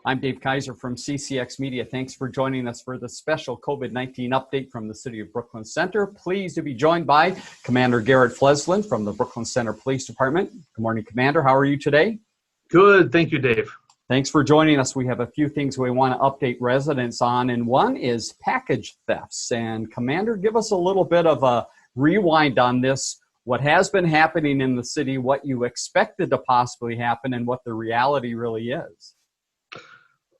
I'm Dave Kaiser from CCX Media. Thanks for joining us for the special COVID-19 update from the City of Brooklyn Center. Pleased to be joined by Commander Garrett Flesland from the Brooklyn Center Police Department. Good morning, Commander. How are you today? Good. Thank you, Dave. Thanks for joining us. We have a few things we want to update residents on, and one is package thefts. And Commander, give us a little bit of a rewind on this, what has been happening in the city, what you expected to possibly happen, and what the reality really is.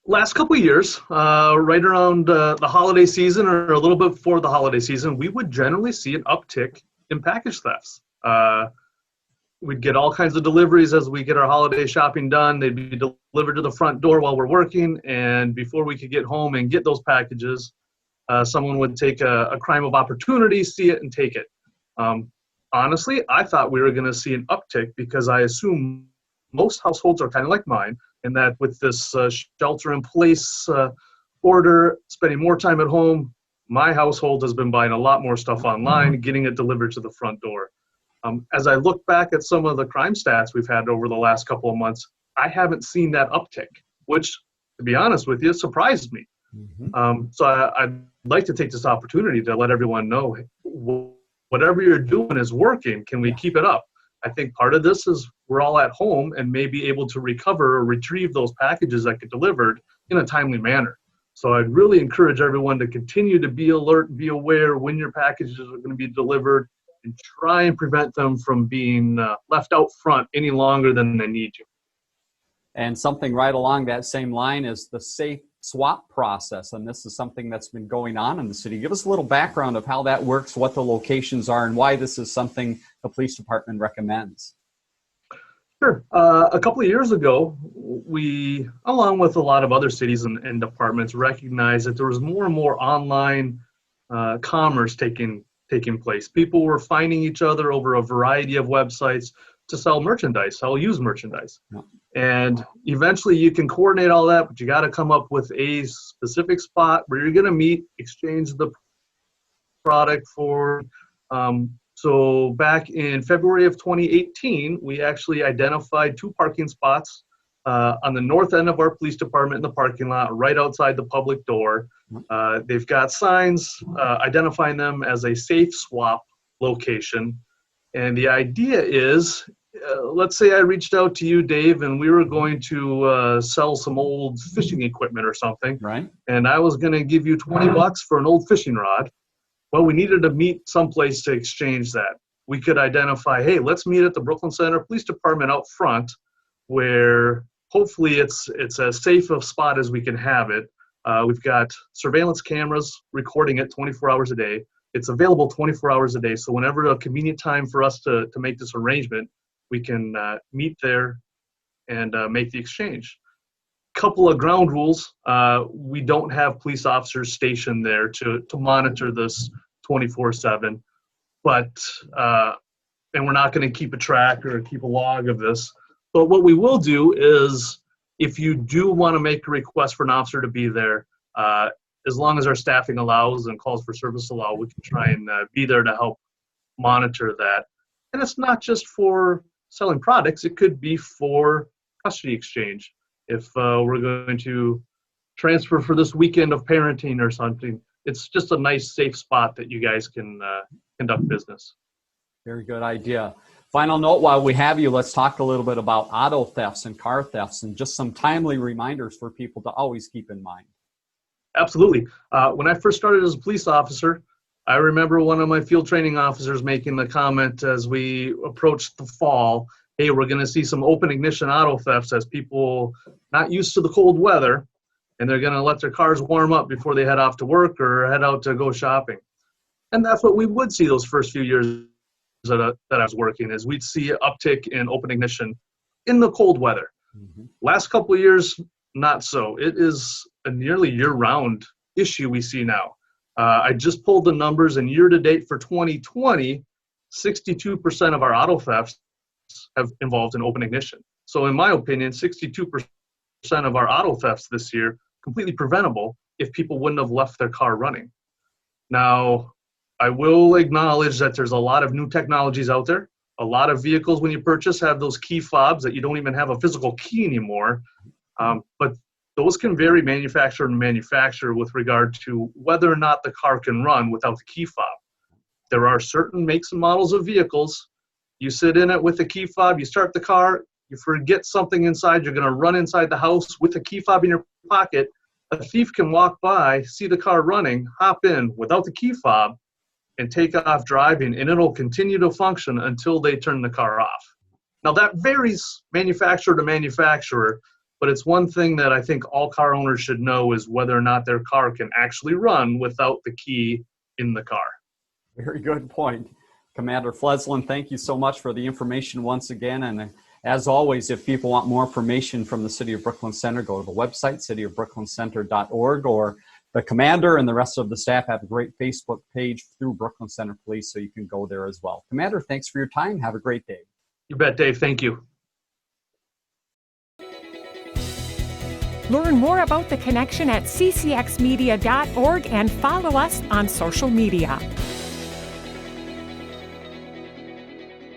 Last couple of years, right around the holiday season or a little bit before the holiday season, we would generally see an uptick in package thefts. We'd get all kinds of deliveries as we get our holiday shopping done. They'd be delivered to the front door while we're working, and before we could get home and get those packages, someone would take a crime of opportunity, see it, and take it. Honestly, I thought we were going to see an uptick because I assume most households are kind of like mine, and that with this shelter-in-place order, spending more time at home, my household has been buying a lot more stuff online, getting it delivered to the front door. As I look back at some of the crime stats we've had over the last couple of months, I haven't seen that uptick, which, to be honest with you, surprised me. So I'd like to take this opportunity to let everyone know, whatever you're doing is working. Can we keep it up? I think part of this is we're all at home and may be able to recover or retrieve those packages that get delivered in a timely manner. So I'd really encourage everyone to continue to be alert and be aware when your packages are going to be delivered and try and prevent them from being left out front any longer than they need to. And something right along that same line is the safe swap process. And this is something that's been going on in the city. Give us a little background of how that works, what the locations are, and why this is something the police department recommends. Sure. A couple of years ago, we, along with a lot of other cities and departments, recognized that there was more and more online commerce taking place. People were finding each other over a variety of websites to sell merchandise, sell used merchandise. Yeah. And eventually you can coordinate all that, but you got to come up with a specific spot where you're going to meet, exchange the product for. So back in February of 2018, we actually identified 2 parking spots on the north end of our police department in the parking lot, right outside the public door. They've got signs identifying them as a safe swap location. And the idea is, let's say I reached out to you, Dave, and we were going to sell some old fishing equipment or something. Right. And I was going to give you $20 for an old fishing rod. Well, we needed to meet someplace to exchange that. We could identify, hey, let's meet at the Brooklyn Center Police Department out front, where hopefully it's as safe a spot as we can have it. We've got surveillance cameras recording it 24 hours a day. It's available 24 hours a day. So whenever a convenient time for us to make this arrangement, we can meet there and make the exchange. Couple of ground rules. We don't have police officers stationed there to monitor this 24/7, but and we're not going to keep a track or keep a log of this. But what we will do is, if you do want to make a request for an officer to be there, as long as our staffing allows and calls for service allow, we can try and be there to help monitor that. And it's not just for selling products; it could be for custody exchange. If we're going to transfer for this weekend of parenting or something, it's just a nice, safe spot that you guys can conduct business. Very good idea. Final note, while we have you, let's talk a little bit about auto thefts and car thefts and just some timely reminders for people to always keep in mind. Absolutely. When I first started as a police officer, I remember one of my field training officers making the comment as we approached the fall, hey, we're going to see some open ignition auto thefts as people not used to the cold weather, and they're going to let their cars warm up before they head off to work or head out to go shopping. And that's what we would see those first few years that I was working, is we'd see an uptick in open ignition in the cold weather. Last couple of years, not so. It is a nearly year-round issue we see now. I just pulled the numbers, and year-to-date for 2020, 62% of our auto thefts have involved in open ignition. So in my opinion, 62% of our auto thefts this year completely preventable if people wouldn't have left their car running. Now, I will acknowledge that there's a lot of new technologies out there. A lot of vehicles, when you purchase, have those key fobs that you don't even have a physical key anymore. But those can vary manufacturer to manufacturer with regard to whether or not the car can run without the key fob. There are certain makes and models of vehicles. You sit in it with the key fob, you start the car, you forget something inside, you're going to run inside the house with the key fob in your pocket. A thief can walk by, see the car running, hop in without the key fob, and take off driving, and it'll continue to function until they turn the car off. Now, that varies manufacturer to manufacturer, but it's one thing that I think all car owners should know is whether or not their car can actually run without the key in the car. Very good point. Commander Flesland, thank you so much for the information once again. And as always, if people want more information from the City of Brooklyn Center, go to the website, cityofbrooklyn.org, or the commander and the rest of the staff have a great Facebook page through Brooklyn Center Police, so you can go there as well. Commander, thanks for your time. Have a great day. You bet, Dave. Thank you. Learn more about The Connection at ccxmedia.org and follow us on social media.